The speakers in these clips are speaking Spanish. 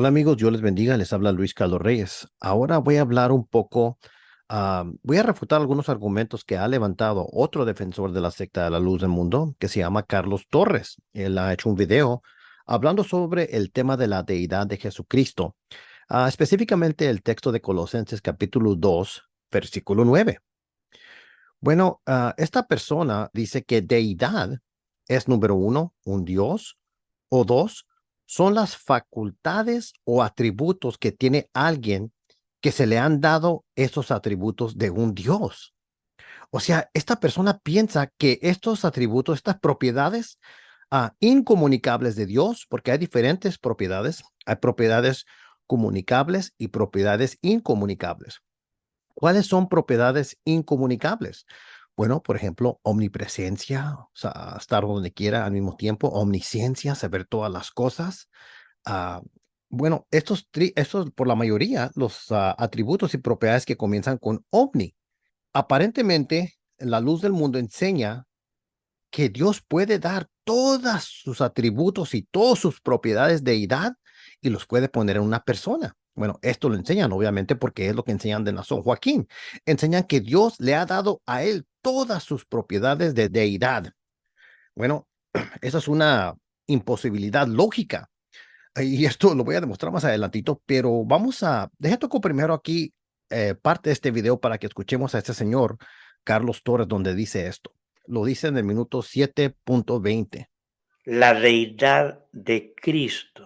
Hola amigos, Dios les bendiga, les habla Luis Carlos Reyes. Ahora voy a hablar un poco, voy a refutar algunos argumentos que ha levantado otro defensor de la secta de la luz del mundo, que se llama Carlos Torres. Él ha hecho un video hablando sobre el tema de la deidad de Jesucristo, específicamente el texto de Colosenses capítulo 2, versículo 9. Bueno, esta persona dice que deidad es número uno, un Dios, o dos, son las facultades o atributos que tiene alguien que se le han dado esos atributos de un Dios. O sea, esta persona piensa que estos atributos, estas propiedades incomunicables de Dios, porque hay diferentes propiedades, hay propiedades comunicables y propiedades incomunicables. ¿Cuáles son propiedades incomunicables? Bueno, por ejemplo, omnipresencia, o sea, estar donde quiera al mismo tiempo, omnisciencia, saber todas las cosas. Ah, bueno, estos por la mayoría, los atributos y propiedades que comienzan con omni. Aparentemente, la luz del mundo enseña que Dios puede dar todos sus atributos y todas sus propiedades de deidad y los puede poner en una persona. Bueno, esto lo enseñan obviamente porque es lo que enseñan de San Joaquín. Enseñan que Dios le ha dado a él todas sus propiedades de deidad. Bueno, esa es una imposibilidad lógica. Y esto lo voy a demostrar más adelantito, pero deja toco primero aquí parte de este video para que escuchemos a este señor, Carlos Torres, donde dice esto. Lo dice en el minuto 7:20. La deidad de Cristo.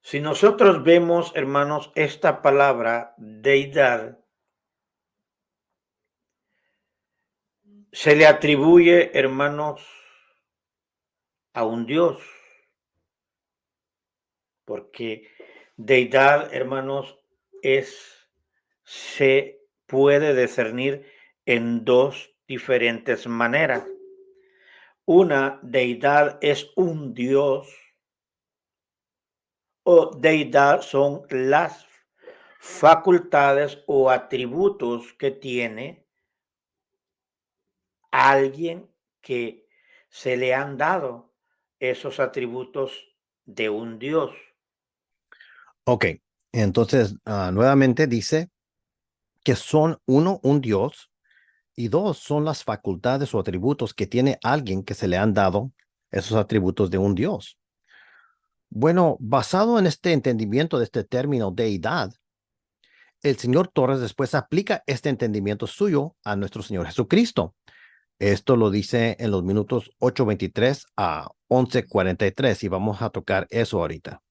Si nosotros vemos, hermanos, esta palabra deidad, se le atribuye, hermanos, a un Dios, porque deidad, hermanos, se puede discernir en dos diferentes maneras. Una deidad es un Dios o deidad son las facultades o atributos que tiene alguien que se le han dado esos atributos de un Dios. Ok, entonces nuevamente dice que son uno, un Dios, y dos, son las facultades o atributos que tiene alguien que se le han dado esos atributos de un Dios. Bueno, basado en este entendimiento de este término deidad, el señor Torres después aplica este entendimiento suyo a nuestro Señor Jesucristo. Esto lo dice en los minutos 8:23 a 11:43 y vamos a tocar eso ahorita.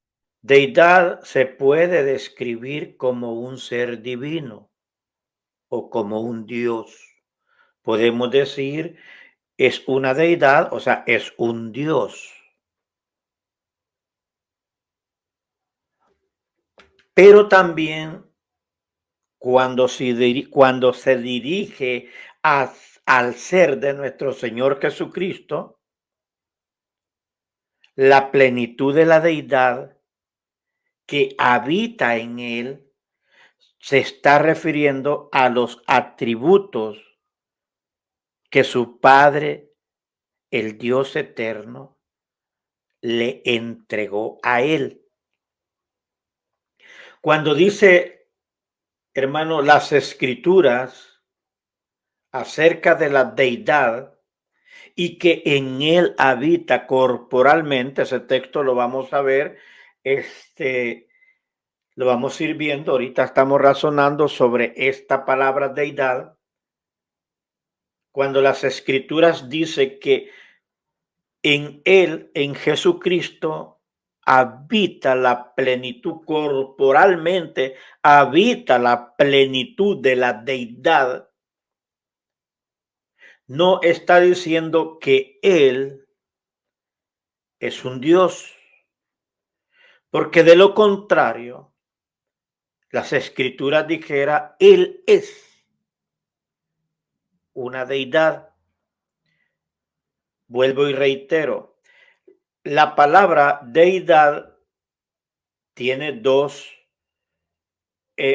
Deidad se puede describir como un ser divino o como un Dios. Podemos decir es una deidad, o sea, es un Dios. Pero también cuando se dirige al ser de nuestro Señor Jesucristo, la plenitud de la deidad que habita en él se está refiriendo a los atributos que su Padre, el Dios eterno, le entregó a él. Cuando dice, hermano, las escrituras acerca de la deidad y que en él habita corporalmente, ese texto lo vamos a ver, lo vamos a ir viendo, ahorita estamos razonando sobre esta palabra deidad, cuando las escrituras dice que en él, en Jesucristo, habita la plenitud corporalmente, habita la plenitud de la deidad. No está diciendo que él es un Dios, porque de lo contrario, las escrituras dijera, él es una deidad. Vuelvo y reitero, la palabra deidad tiene dos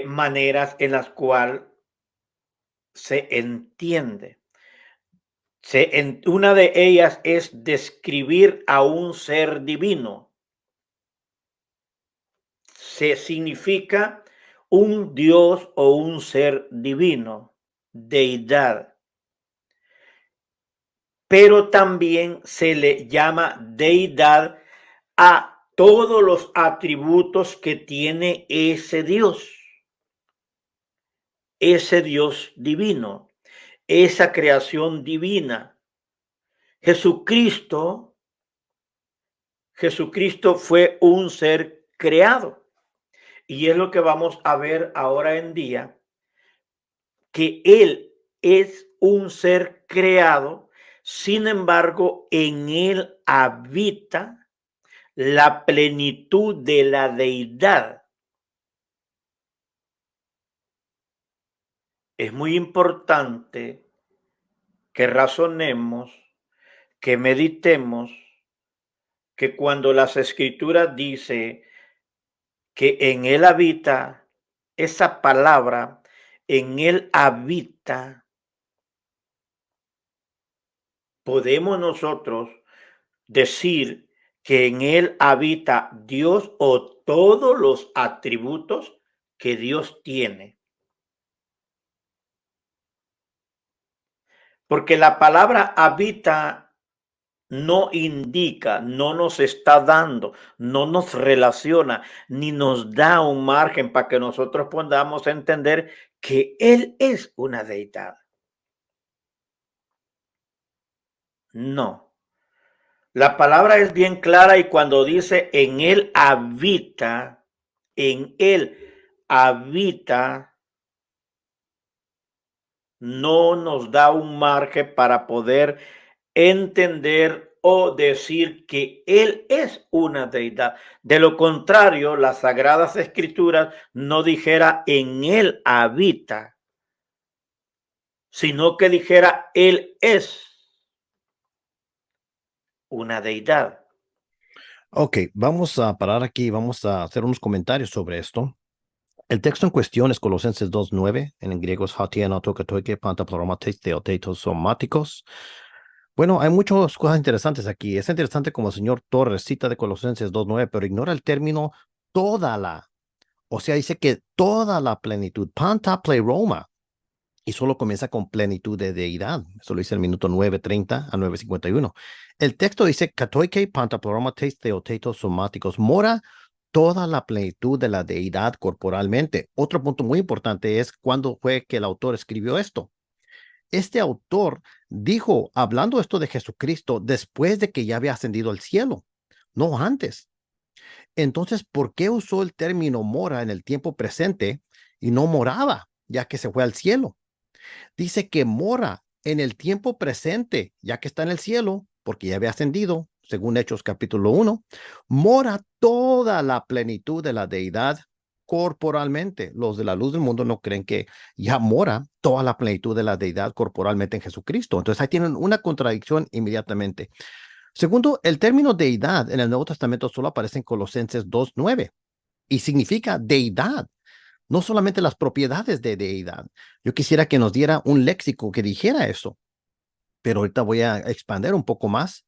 maneras en las cuales se entiende. Una de ellas es describir a un ser divino. se significa un Dios o un ser divino, deidad. Pero también se le llama deidad a todos los atributos que tiene ese Dios divino, esa creación divina. Jesucristo, Jesucristo fue un ser creado. Y es lo que vamos a ver ahora en día, que Él es un ser creado, sin embargo, en Él habita la plenitud de la deidad. Es muy importante que razonemos, que meditemos, que cuando las escrituras dice que en Él habita, esa palabra, en Él habita, podemos nosotros decir que en Él habita Dios o todos los atributos que Dios tiene. Porque la palabra habita no indica, no nos está dando, no nos relaciona, ni nos da un margen para que nosotros podamos entender que Él es una deidad. No. La palabra es bien clara y cuando dice en Él habita, no nos da un margen para poder entender o decir que Él es una deidad. De lo contrario, las Sagradas Escrituras no dijera en Él habita, sino que dijera Él es una deidad. Ok, vamos a parar aquí, vamos a hacer unos comentarios sobre esto. El texto en cuestión es Colosenses 2:9, en griego es hatia autokatoike pantaplomates theotetos somáticos. Bueno, hay muchas cosas interesantes aquí. Es interesante como el señor Torres cita de Colosenses 2:9, pero ignora el término toda la. O sea, dice que toda la plenitud, panta pleroma, y solo comienza con plenitud de deidad. Eso lo dice el minuto 9:30 a 9:51. El texto dice, katoike panta ploromates theotetos somáticos, mora toda la plenitud de la deidad corporalmente. Otro punto muy importante es cuándo fue que el autor escribió esto. Este autor dijo, hablando esto de Jesucristo, después de que ya había ascendido al cielo, no antes. Entonces, ¿por qué usó el término mora en el tiempo presente y no moraba, ya que se fue al cielo? Dice que mora en el tiempo presente, ya que está en el cielo, porque ya había ascendido, según Hechos capítulo 1, mora toda la plenitud de la deidad corporalmente. Los de la luz del mundo no creen que ya mora toda la plenitud de la deidad corporalmente en Jesucristo. Entonces ahí tienen una contradicción inmediatamente. Segundo, el término deidad en el Nuevo Testamento solo aparece en Colosenses 2:9 y significa deidad, no solamente las propiedades de deidad. Yo quisiera que nos diera un léxico que dijera eso, pero ahorita voy a expandir un poco más.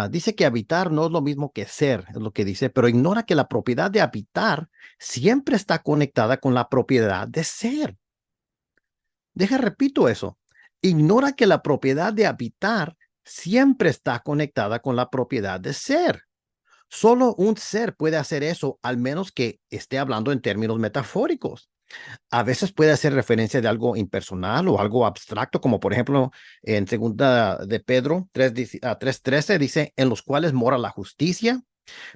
Dice que habitar no es lo mismo que ser, es lo que dice, pero ignora que la propiedad de habitar siempre está conectada con la propiedad de ser. Repito eso. Ignora que la propiedad de habitar siempre está conectada con la propiedad de ser. Solo un ser puede hacer eso, al menos que esté hablando en términos metafóricos. A veces puede hacer referencia de algo impersonal o algo abstracto, como por ejemplo en segunda de Pedro 3:13 dice, en los cuales mora la justicia,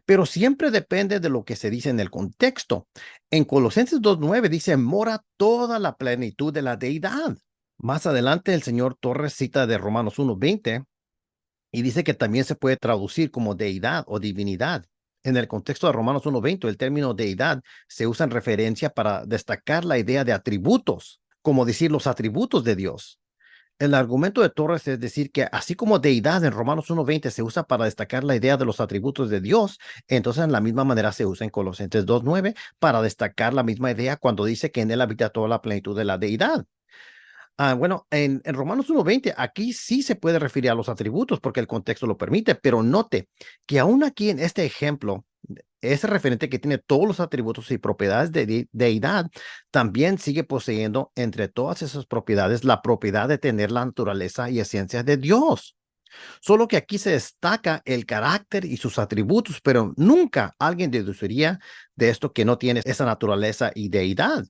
pero siempre depende de lo que se dice en el contexto. En Colosenses 2:9 dice, mora toda la plenitud de la deidad. Más adelante el señor Torres cita de Romanos 1:20 y dice que también se puede traducir como deidad o divinidad. En el contexto de Romanos 1:20, el término deidad se usa en referencia para destacar la idea de atributos, como decir los atributos de Dios. El argumento de Torres es decir que así como deidad en Romanos 1:20 se usa para destacar la idea de los atributos de Dios, entonces en la misma manera se usa en Colosenses 2:9 para destacar la misma idea cuando dice que en él habita toda la plenitud de la deidad. Bueno, en Romanos 1:20, aquí sí se puede referir a los atributos porque el contexto lo permite, pero note que aún aquí en este ejemplo, ese referente que tiene todos los atributos y propiedades de deidad, también sigue poseyendo entre todas esas propiedades la propiedad de tener la naturaleza y esencia de Dios. Solo que aquí se destaca el carácter y sus atributos, pero nunca alguien deduciría de esto que no tiene esa naturaleza y deidad.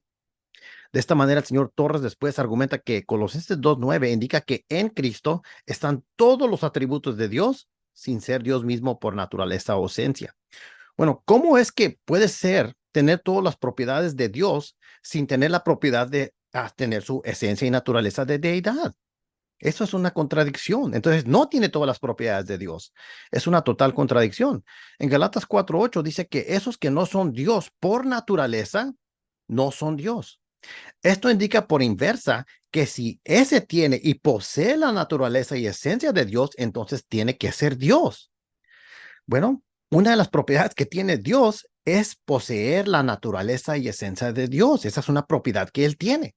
De esta manera, el señor Torres después argumenta que Colosenses 2:9 indica que en Cristo están todos los atributos de Dios sin ser Dios mismo por naturaleza o esencia. Bueno, ¿cómo es que puede ser tener todas las propiedades de Dios sin tener la propiedad de tener su esencia y naturaleza de deidad? Eso es una contradicción. Entonces, no tiene todas las propiedades de Dios. Es una total contradicción. En Galatas 4:8 dice que esos que no son Dios por naturaleza, no son Dios. Esto indica por inversa que si ese tiene y posee la naturaleza y esencia de Dios, entonces tiene que ser Dios. Bueno, una de las propiedades que tiene Dios es poseer la naturaleza y esencia de Dios. Esa es una propiedad que él tiene.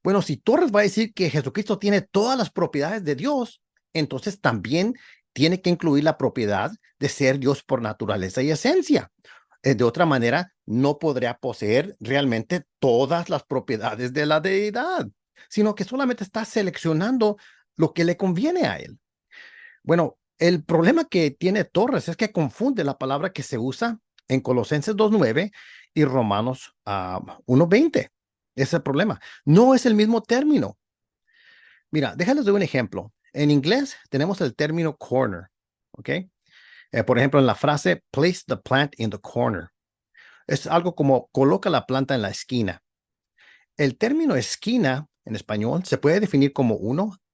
Bueno, si Torres va a decir que Jesucristo tiene todas las propiedades de Dios, entonces también tiene que incluir la propiedad de ser Dios por naturaleza y esencia. De otra manera, no podría poseer realmente todas las propiedades de la deidad, sino que solamente está seleccionando lo que le conviene a él. Bueno, el problema que tiene Torres es que confunde la palabra que se usa en Colosenses 2:9 y Romanos 1:20. Ese es el problema. No es el mismo término. Mira, déjales de un ejemplo. En inglés tenemos el término corner, ¿ok? Por ejemplo, en la frase place the plant in the corner. Es algo como coloca la planta en la esquina. El término esquina en español se puede definir como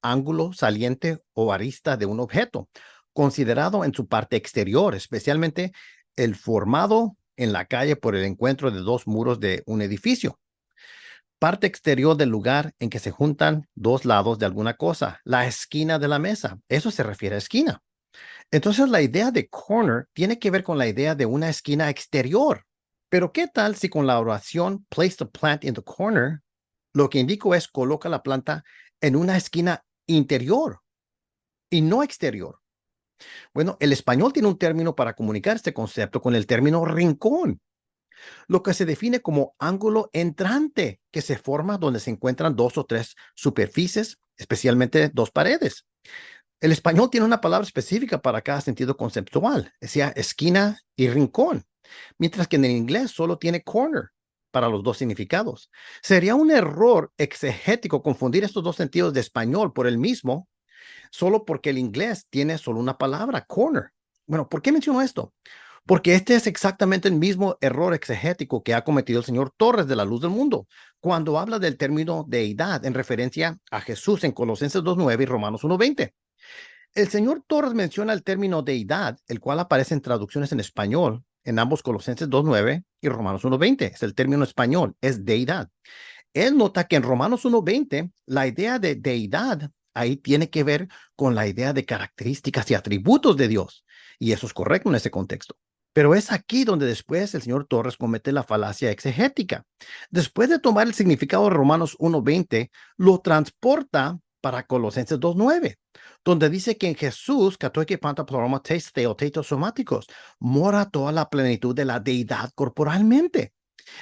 ángulo saliente o arista de un objeto, considerado en su parte exterior, especialmente el formado en la calle por el encuentro de dos muros de un edificio. Parte exterior del lugar en que se juntan dos lados de alguna cosa, la esquina de la mesa. Eso se refiere a esquina. Entonces, la idea de corner tiene que ver con la idea de una esquina exterior. Pero, ¿qué tal si con la oración place the plant in the corner, lo que indico es coloca la planta en una esquina interior y no exterior? Bueno, el español tiene un término para comunicar este concepto con el término rincón, lo que se define como ángulo entrante que se forma donde se encuentran dos o tres superficies, especialmente dos paredes. El español tiene una palabra específica para cada sentido conceptual, decía esquina y rincón, mientras que en el inglés solo tiene corner para los dos significados. Sería un error exegético confundir estos dos sentidos de español por el mismo, solo porque el inglés tiene solo una palabra, corner. Bueno, ¿por qué menciono esto? Porque este es exactamente el mismo error exegético que ha cometido el señor Torres de la Luz del Mundo, cuando habla del término deidad en referencia a Jesús en Colosenses 2:9 y Romanos 1:20. El señor Torres menciona el término deidad, el cual aparece en traducciones en español en ambos Colosenses 2:9 y Romanos 1:20. Es el término español, es deidad. Él nota que en Romanos 1:20 la idea de deidad ahí tiene que ver con la idea de características y atributos de Dios. Y eso es correcto en ese contexto. Pero es aquí donde después el señor Torres comete la falacia exegética. Después de tomar el significado de Romanos 1:20, lo transporta para Colosenses 2:9, donde dice que en Jesús, katoike panta plomates theotetos somáticos, mora toda la plenitud de la deidad corporalmente.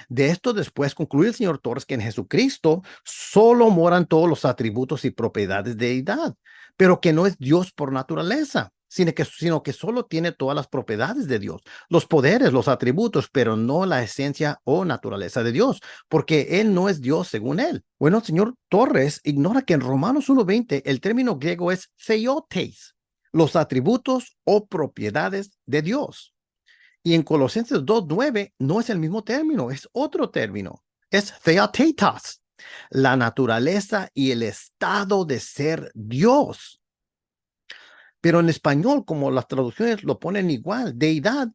De esto después concluye el señor Torres que en Jesucristo solo moran todos los atributos y propiedades de deidad, pero que no es Dios por naturaleza, sino que solo tiene todas las propiedades de Dios, los poderes, los atributos, pero no la esencia o naturaleza de Dios, porque Él no es Dios según Él. Bueno, el señor Torres ignora que en Romanos 1:20 el término griego es theotes, los atributos o propiedades de Dios. Y en Colosenses 2:9 no es el mismo término, es otro término. Es theatetas, la naturaleza y el estado de ser Dios. Pero en español, como las traducciones lo ponen igual, deidad,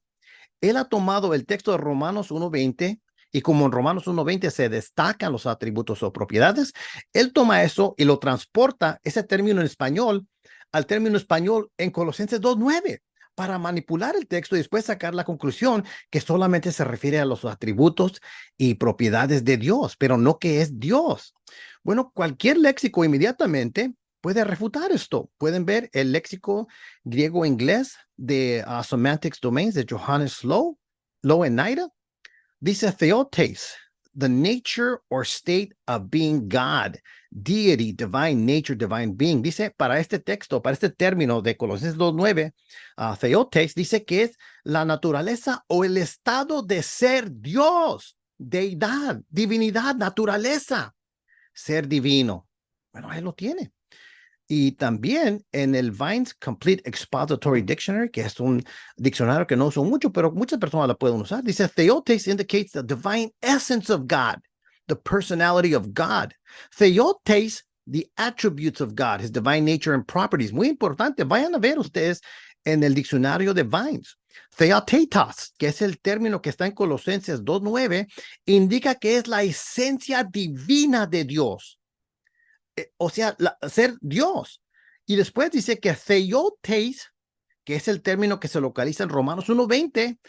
él ha tomado el texto de Romanos 1:20 y como en Romanos 1:20 se destacan los atributos o propiedades, él toma eso y lo transporta, ese término en español, al término español en Colosenses 2:9 para manipular el texto y después sacar la conclusión que solamente se refiere a los atributos y propiedades de Dios, pero no que es Dios. Bueno, cualquier léxico inmediatamente puede refutar esto. Pueden ver el léxico griego-inglés de Semantics Domains de Johannes Low and Naida. Dice theotes, the nature or state of being God, deity, divine nature, divine being. Dice para este texto, para este término de Colosenses 2:9, theotes dice que es la naturaleza o el estado de ser Dios, deidad, divinidad, naturaleza, ser divino. Bueno, ahí lo tiene. Y también en el Vine's Complete Expository Dictionary, que es un diccionario que no uso mucho, pero muchas personas la pueden usar, dice, theotes indicates the divine essence of God, the personality of God. Theotes, the attributes of God, his divine nature and properties. Muy importante, vayan a ver ustedes en el diccionario de Vines. Theotetos, que es el término que está en Colosenses 2:9, indica que es la esencia divina de Dios. O sea, ser Dios. Y después dice que theotes, que es el término que se localiza en Romanos 1:20,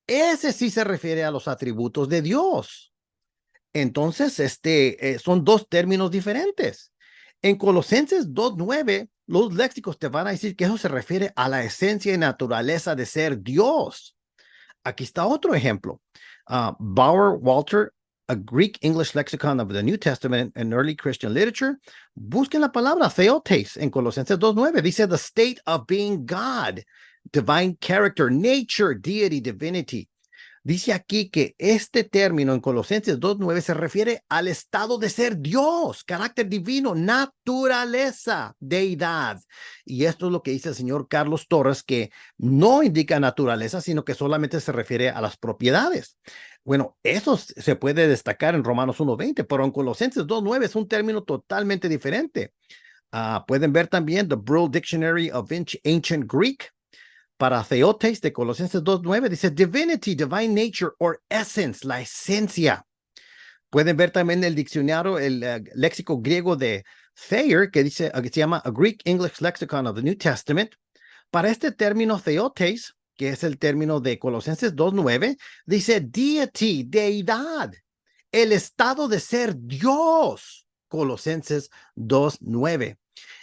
ese sí se refiere a los atributos de Dios. Entonces, son dos términos diferentes. En Colosenses 2:9, los léxicos te van a decir que eso se refiere a la esencia y naturaleza de ser Dios. Aquí está otro ejemplo. Bauer Walter, a Greek English lexicon of the New Testament and early Christian literature. Busquen la palabra theotes en Colosenses 2:9. Dice the state of being God, divine character, nature, deity, divinity. Dice aquí que este término en Colosenses 2:9 se refiere al estado de ser Dios, carácter divino, naturaleza, deidad. Y esto es lo que dice el señor Carlos Torres, que no indica naturaleza, sino que solamente se refiere a las propiedades. Bueno, eso se puede destacar en Romanos 1:20, pero en Colosenses 2:9 es un término totalmente diferente. Pueden ver también The Brill Dictionary of Ancient Greek. Para theotes de Colosenses 2:9 dice divinity, divine nature or essence, la esencia. Pueden ver también el diccionario, el léxico griego de Thayer, que dice, que se llama A Greek English Lexicon of the New Testament. Para este término theotes, que es el término de Colosenses 2:9, dice deity, deidad, el estado de ser Dios. Colosenses 2:9.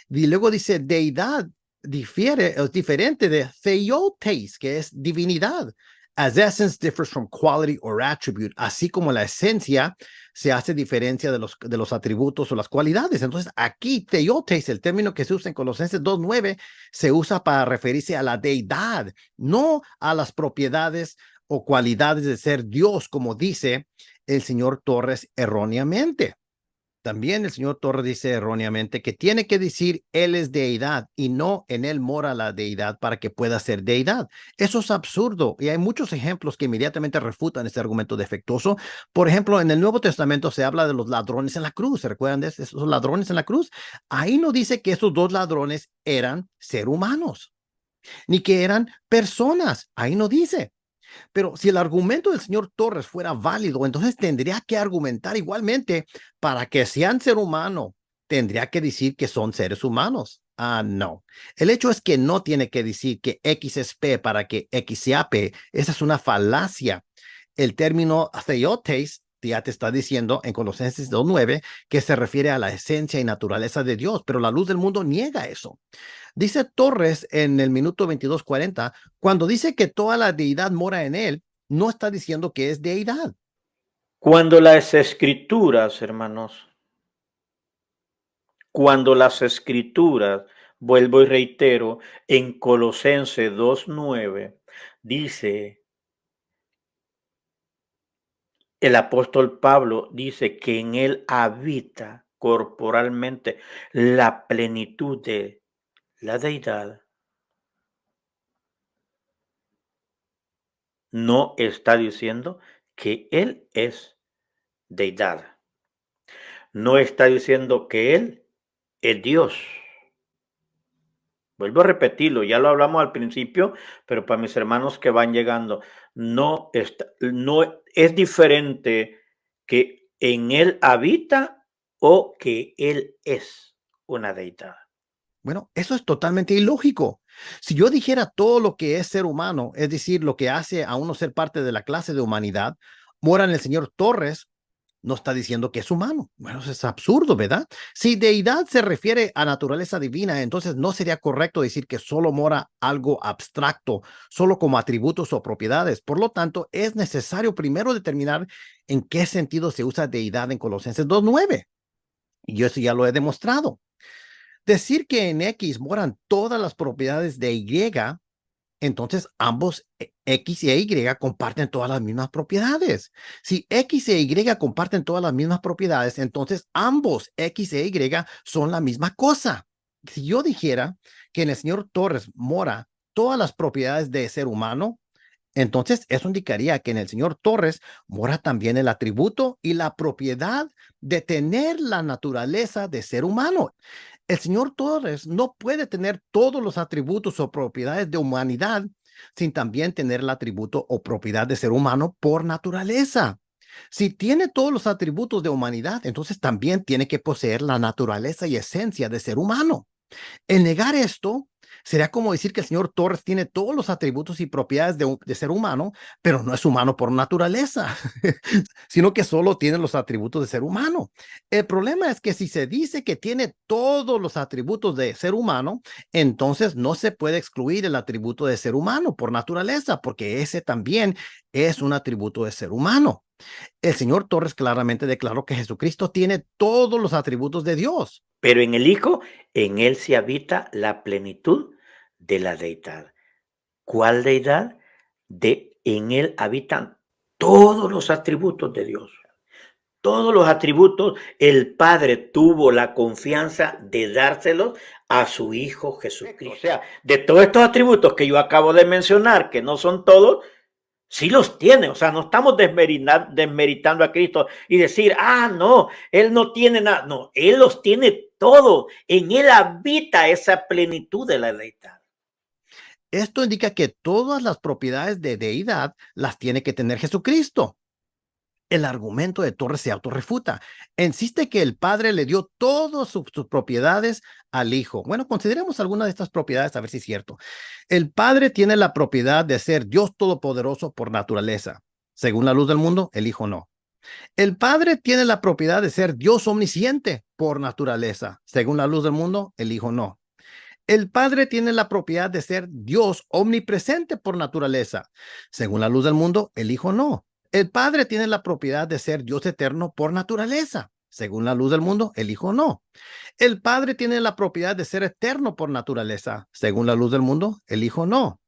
Y luego dice deidad es diferente de theotes, que es divinidad. As essence differs from quality or attribute, así como la esencia se hace diferencia de los atributos o las cualidades. Entonces, aquí theotes, el término que se usa en Colosenses 2:9, se usa para referirse a la deidad, no a las propiedades o cualidades de ser Dios, como dice el señor Torres erróneamente. También el señor Torres dice erróneamente que tiene que decir él es deidad y no en él mora la deidad para que pueda ser deidad. Eso es absurdo y hay muchos ejemplos que inmediatamente refutan este argumento defectuoso. Por ejemplo, en el Nuevo Testamento se habla de los ladrones en la cruz. ¿Se recuerdan de esos ladrones en la cruz? Ahí no dice que esos dos ladrones eran seres humanos, ni que eran personas. Ahí no dice. Pero si el argumento del señor Torres fuera válido, entonces tendría que argumentar igualmente para que sean ser humano, tendría que decir que son seres humanos. No. El hecho es que no tiene que decir que X es P para que X sea P. Esa es una falacia. El término theotes ya te está diciendo en Colosenses 2:9 que se refiere a la esencia y naturaleza de Dios, pero la luz del mundo niega eso. Dice Torres en el minuto 22:40, cuando dice que toda la deidad mora en él, no está diciendo que es deidad. Cuando las escrituras, hermanos, cuando las escrituras, vuelvo y reitero, en Colosenses 2:9, dice, el apóstol Pablo dice que en él habita corporalmente la plenitud de la deidad. No está diciendo que él es deidad. No está diciendo que él es Dios. Vuelvo a repetirlo, ya lo hablamos al principio, pero para mis hermanos que van llegando, no es diferente que en él habita o que él es una deidad. Bueno, eso es totalmente ilógico. Si yo dijera todo lo que es ser humano, es decir, lo que hace a uno ser parte de la clase de humanidad, mora en el señor Torres, no está diciendo que es humano. Bueno, eso es absurdo, ¿verdad? Si deidad se refiere a naturaleza divina, entonces no sería correcto decir que solo mora algo abstracto, solo como atributos o propiedades. Por lo tanto, es necesario primero determinar en qué sentido se usa deidad en Colosenses 2:9. Y yo eso ya lo he demostrado. Decir que en X moran todas las propiedades de Y, entonces ambos X e Y comparten todas las mismas propiedades. Si X e Y comparten todas las mismas propiedades, entonces ambos X e Y son la misma cosa. Si yo dijera que en el señor Torres mora todas las propiedades de ser humano, entonces eso indicaría que en el señor Torres mora también el atributo y la propiedad de tener la naturaleza de ser humano. El señor Torres no puede tener todos los atributos o propiedades de humanidad sin también tener el atributo o propiedad de ser humano por naturaleza. Si tiene todos los atributos de humanidad, entonces también tiene que poseer la naturaleza y esencia de ser humano. El negar esto sería como decir que el señor Torres tiene todos los atributos y propiedades de ser humano, pero no es humano por naturaleza, sino que solo tiene los atributos de ser humano. El problema es que si se dice que tiene todos los atributos de ser humano, entonces no se puede excluir el atributo de ser humano por naturaleza, porque ese también es un atributo de ser humano. El señor Torres claramente declaró que Jesucristo tiene todos los atributos de Dios. Pero en el Hijo, en él se habita la plenitud de la deidad. ¿Cuál deidad? En él habitan todos los atributos de Dios. Todos los atributos, el Padre tuvo la confianza de dárselos a su Hijo Jesucristo. O sea, de todos estos atributos que yo acabo de mencionar, que no son todos, sí los tiene. O sea, no estamos desmeritando a Cristo y decir, no, Él no tiene nada. No, Él los tiene todos. En Él habita esa plenitud de la deidad. Esto indica que todas las propiedades de deidad las tiene que tener Jesucristo. El argumento de Torres se autorrefuta. Insiste que el Padre le dio todas sus propiedades al Hijo. Bueno, consideremos algunas de estas propiedades a ver si es cierto. El Padre tiene la propiedad de ser Dios todopoderoso por naturaleza. Según la luz del mundo, el Hijo no. El Padre tiene la propiedad de ser Dios omnisciente por naturaleza. Según la luz del mundo, el Hijo no. El Padre tiene la propiedad de ser Dios omnipresente por naturaleza. Según la luz del mundo, el Hijo no. El Padre tiene la propiedad de ser Dios eterno por naturaleza. Según la luz del mundo, el Hijo no. El Padre tiene la propiedad de ser eterno por naturaleza. Según la luz del mundo, el Hijo no.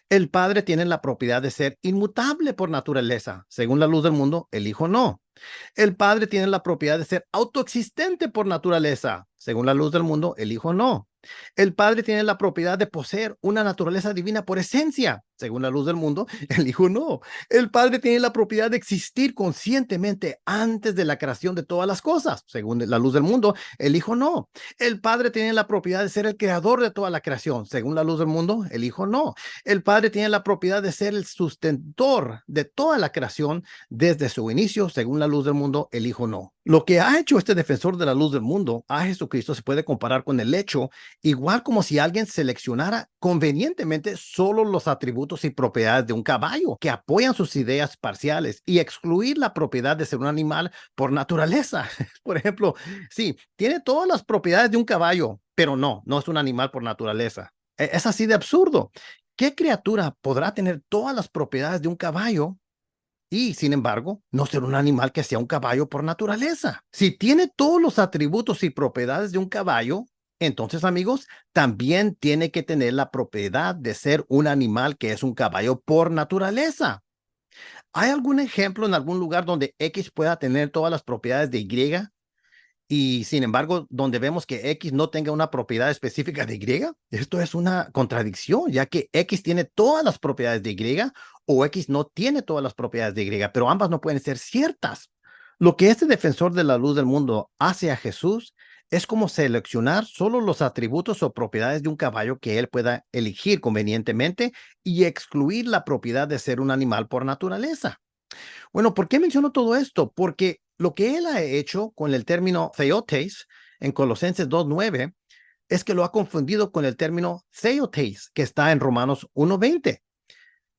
El Padre tiene la propiedad de ser inmutable por naturaleza. Según la luz del mundo, el Hijo no. El Padre tiene la propiedad de ser autoexistente por naturaleza. Según la luz del mundo, el Hijo no. El Padre tiene la propiedad de poseer una naturaleza divina por esencia. Según la luz del mundo, el Hijo no. El Padre tiene la propiedad de existir conscientemente antes de la creación de todas las cosas. Según la luz del mundo, el Hijo no. El Padre tiene la propiedad de ser el creador de toda la creación. Según la luz del mundo, el Hijo no. El Padre tiene la propiedad de ser el sustentor de toda la creación desde su inicio. Según la luz del mundo, el Hijo no. Lo que ha hecho este defensor de la luz del mundo a Jesucristo se puede comparar con el hecho, igual como si alguien seleccionara convenientemente solo los atributos y propiedades de un caballo que apoyan sus ideas parciales y excluir la propiedad de ser un animal por naturaleza. Por ejemplo, sí, tiene todas las propiedades de un caballo, pero no es un animal por naturaleza. Es así de absurdo. ¿Qué criatura podrá tener todas las propiedades de un caballo y, sin embargo, no ser un animal que sea un caballo por naturaleza? Si tiene todos los atributos y propiedades de un caballo, entonces, amigos, también tiene que tener la propiedad de ser un animal que es un caballo por naturaleza. ¿Hay algún ejemplo en algún lugar donde X pueda tener todas las propiedades de Y y, sin embargo, donde vemos que X no tenga una propiedad específica de Y? Esto es una contradicción, ya que X tiene todas las propiedades de Y o X no tiene todas las propiedades de Y, pero ambas no pueden ser ciertas. Lo que este defensor de la luz del mundo hace a Jesús es como seleccionar solo los atributos o propiedades de un caballo que él pueda elegir convenientemente y excluir la propiedad de ser un animal por naturaleza. Bueno, ¿por qué menciono todo esto? Porque lo que él ha hecho con el término theotes en Colosenses 2:9 es que lo ha confundido con el término theotes, que está en Romanos 1:20.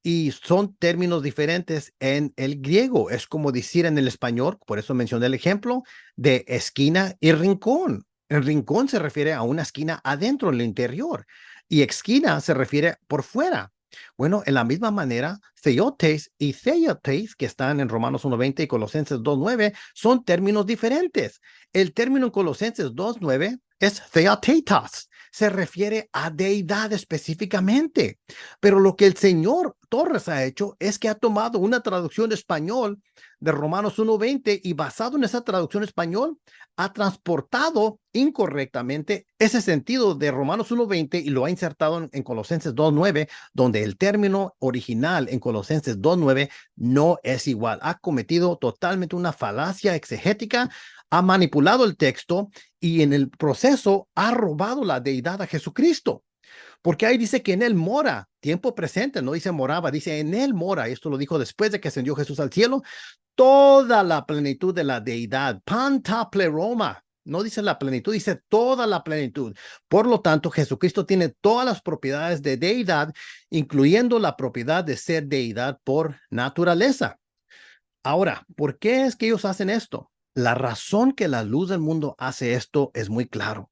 Y son términos diferentes en el griego. Es como decir en el español, por eso mencioné el ejemplo de esquina y rincón. El rincón se refiere a una esquina adentro, en el interior, y esquina se refiere por fuera. Bueno, en la misma manera, theotes y theotes, que están en Romanos 1:20 y Colosenses 2:9, son términos diferentes. El término en Colosenses 2:9 es theotetas, se refiere a deidad específicamente. Pero lo que el señor Torres ha hecho es que ha tomado una traducción español de Romanos 1:20 y basado en esa traducción español ha transportado incorrectamente ese sentido de Romanos 1:20 y lo ha insertado en Colosenses 2:9, donde el término original en Colosenses 2:9 no es igual. Ha cometido totalmente una falacia exegética, ha manipulado el texto y en el proceso ha robado la deidad a Jesucristo. Porque ahí dice que en él mora, tiempo presente, no dice moraba, dice en él mora. Esto lo dijo después de que ascendió Jesús al cielo. Toda la plenitud de la deidad, panta pleroma. No dice la plenitud, dice toda la plenitud. Por lo tanto, Jesucristo tiene todas las propiedades de deidad, incluyendo la propiedad de ser deidad por naturaleza. Ahora, ¿por qué es que ellos hacen esto? La razón que la luz del mundo hace esto es muy claro.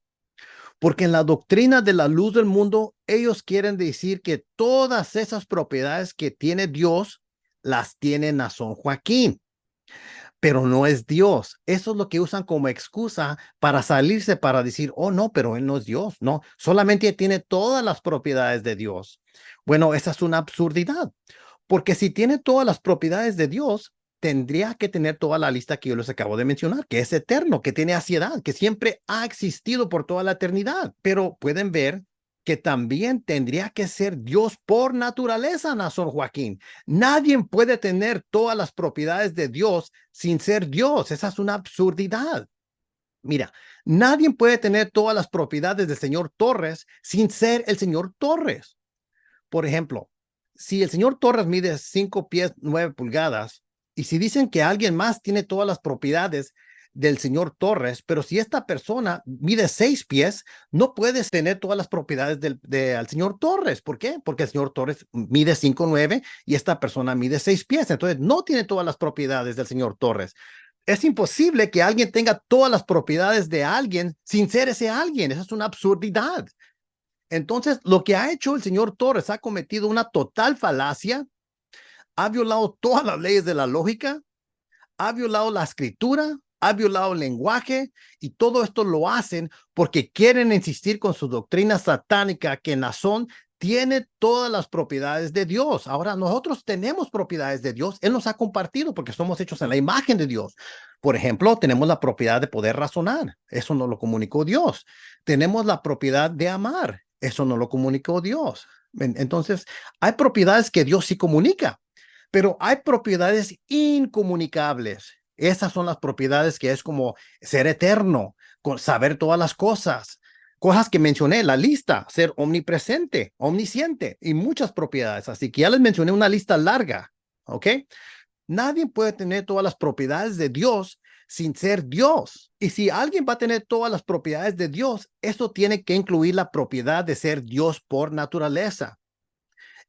Porque en la doctrina de la luz del mundo, ellos quieren decir que todas esas propiedades que tiene Dios las tiene Nazón Joaquín, pero no es Dios. Eso es lo que usan como excusa para salirse, para decir, oh, no, pero él no es Dios. No, solamente tiene todas las propiedades de Dios. Bueno, esa es una absurdidad, porque si tiene todas las propiedades de Dios, tendría que tener toda la lista que yo les acabo de mencionar, que es eterno, que tiene anciedad, que siempre ha existido por toda la eternidad. Pero pueden ver que también tendría que ser Dios por naturaleza, Nazón Joaquín. Nadie puede tener todas las propiedades de Dios sin ser Dios. Esa es una absurdidad. Mira, nadie puede tener todas las propiedades del señor Torres sin ser el señor Torres. Por ejemplo, si el señor Torres mide 5 pies 9 pulgadas y si dicen que alguien más tiene todas las propiedades del señor Torres, pero si esta persona mide 6 pies, no puedes tener todas las propiedades al señor Torres. ¿Por qué? Porque el señor Torres mide 5'9" y esta persona mide 6 pies. Entonces, no tiene todas las propiedades del señor Torres. Es imposible que alguien tenga todas las propiedades de alguien sin ser ese alguien. Esa es una absurdidad. Entonces, lo que ha hecho el señor Torres ha cometido una total falacia, ha violado todas las leyes de la lógica, ha violado la escritura, ha violado el lenguaje y todo esto lo hacen porque quieren insistir con su doctrina satánica que Nazón tiene todas las propiedades de Dios. Ahora nosotros tenemos propiedades de Dios. Él nos ha compartido porque somos hechos en la imagen de Dios. Por ejemplo, tenemos la propiedad de poder razonar. Eso nos lo comunicó Dios. Tenemos la propiedad de amar. Eso no lo comunicó Dios. Entonces, hay propiedades que Dios sí comunica, pero hay propiedades incomunicables. Esas son las propiedades que es como ser eterno, saber todas las cosas, cosas que mencioné, la lista, ser omnipresente, omnisciente y muchas propiedades. Así que ya les mencioné una lista larga, ¿ok? Nadie puede tener todas las propiedades de Dios sin ser Dios. Y si alguien va a tener todas las propiedades de Dios, eso tiene que incluir la propiedad de ser Dios por naturaleza.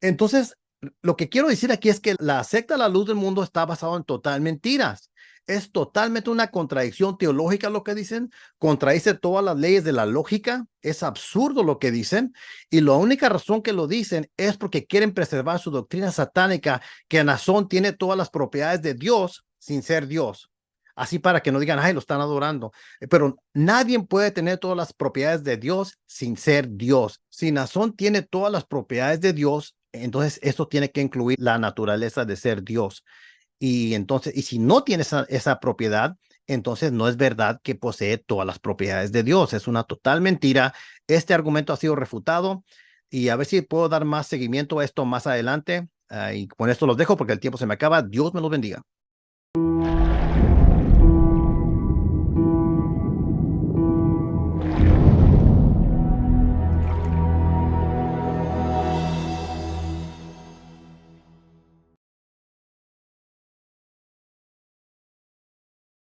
Entonces, lo que quiero decir aquí es que la secta de la luz del mundo está basada en total mentiras. Es totalmente una contradicción teológica lo que dicen, contradice todas las leyes de la lógica, es absurdo lo que dicen y la única razón que lo dicen es porque quieren preservar su doctrina satánica que Nazón tiene todas las propiedades de Dios sin ser Dios. Así para que no digan, ay, lo están adorando. Pero nadie puede tener todas las propiedades de Dios sin ser Dios. Si Nazón tiene todas las propiedades de Dios, entonces eso tiene que incluir la naturaleza de ser Dios. Y entonces, y si no tiene esa propiedad, entonces no es verdad que posee todas las propiedades de Dios. Es una total mentira. Este argumento ha sido refutado y a ver si puedo dar más seguimiento a esto más adelante. Y con esto los dejo porque el tiempo se me acaba. Dios me los bendiga.